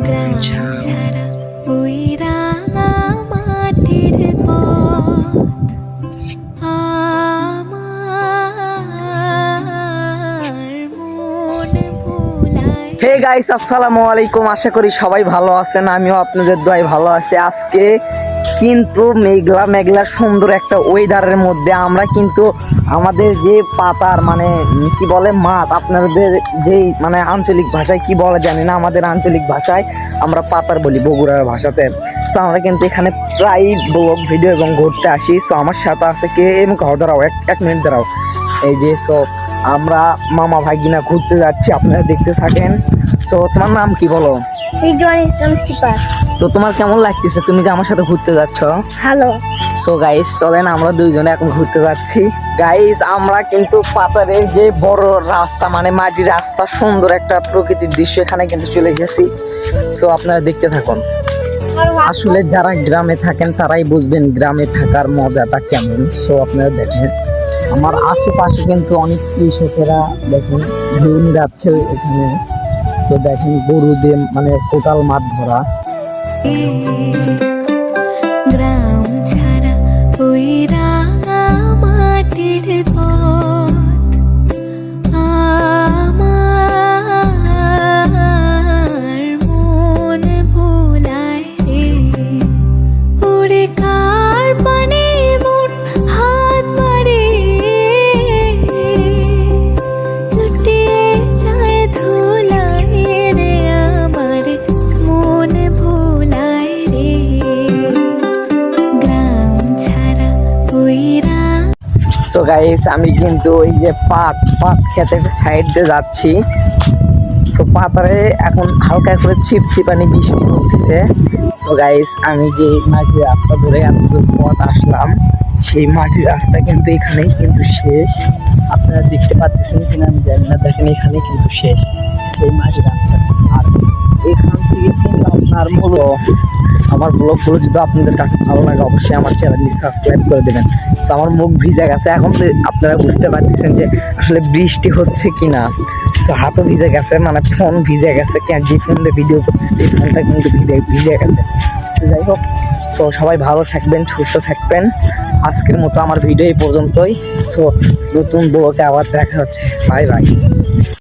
গ্রাম ছাড়া ওই রাঙা মাটির পথ আমার মন ভুলায়। হে গাইস, আসসালামু আলাইকুম। আশা করি সবাই ভালো আছেন, আমিও আপনাদের দোয়ায় ভালো আছি। আজকে কিন্তু মেঘলা মেঘলা সুন্দর একটা ওয়েদারের মধ্যে আমরা কিন্তু আমাদের যে পাতার মানে কি বলে মাঠ, আপনাদের যেই মানে আঞ্চলিক ভাষায় কি বলে জানি না, আমাদের আঞ্চলিক ভাষায় আমরা পাতার বলি বগুড়ার ভাষাতে। সো আমরা কিন্তু এখানে প্রায় ব্লগ ভিডিও এবং ঘুরতে আসি। সো আমার সাথে আছে কে এবং দাঁড়াও এক মিনিট দাঁড়াও, এই যে সো আমরা মামা ভাগিনা ঘুরতে যাচ্ছি, আপনারা দেখতে থাকেন। সো তোমার নাম কি বলো? রিজওয়ান ইসলাম সিপার। তো তোমার কেমন লাগতেছে তুমি যে আমার সাথে ঘুরতে যাচ্ছ? হ্যালো। সো গাইস চলেন আমরা দুইজনে এখন ঘুরতে যাচ্ছি। গাইস আমরা কিন্তু পাতারের যে বড় রাস্তা মানে মাটির রাস্তা, সুন্দর একটা প্রকৃতির দৃশ্য এখানে কিন্তু চলে গেছি। সো আপনারা দেখতে থাকুন। আসলে যারা গ্রামে থাকেন তারাই বুঝবেন গ্রামে থাকার মজাটা কেমন। সো আপনারা দেখেন আমার আশেপাশে কিন্তু অনেক কৃষকেরা দেখেন ঝুম যাচ্ছে এখানে। সো দেখেন গরু দিয়ে মানে টোটাল মাঠ ভরা। গ্রাম ছাড়া ওই রাঙা মাটির পথ আমার মন ভুলায় রে। ওরে কার পানে মন হাত মারে, লুটিয়ে যায় ধুলায় রে আমার মন ভুলায় রে। গ্রাম ছাড়া ওই সো গাইস আমি কিন্তু ওই যে পাট খেতে সাইড দিয়ে যাচ্ছি। সো পাতারে এখন হালকা করে ছিপছিপানি বৃষ্টি পড়তেছে। তো গাইস আমি যে মাটির রাস্তা ধরে এতদূর পথ আসলাম, সেই মাটির রাস্তা কিন্তু এখানেই কিন্তু শেষ। আপনারা দেখতে পাচ্ছেন কিনা আমি জানি না, দেখেন এখানেই কিন্তু শেষ সেই মাটির রাস্তা। আর এখান থেকে কিন্তু আপনার আমার ব্লগগুলো যদি আপনাদের কাছে ভালো লাগে অবশ্যই আমার চ্যানেলটি সাবস্ক্রাইব করে দেবেন। সো আমার মুখ ভিজে গেছে, এখন তো আপনারা বুঝতে পারতেছেন যে আসলে বৃষ্টি হচ্ছে কি না। সো হাতও ভিজে গেছে, মানে ফোন ভিজে গেছে, যে ফোন দিয়ে ভিডিও করতেছে এই ফোনটা কিন্তু ভিজে গেছে। তো যাই হোক, সো সবাই ভালো থাকবেন, সুস্থ থাকবেন। আজকের মতো আমার ভিডিও এই পর্যন্তই। সো নতুন ব্লগে আবার দেখা হচ্ছে। Bye bye.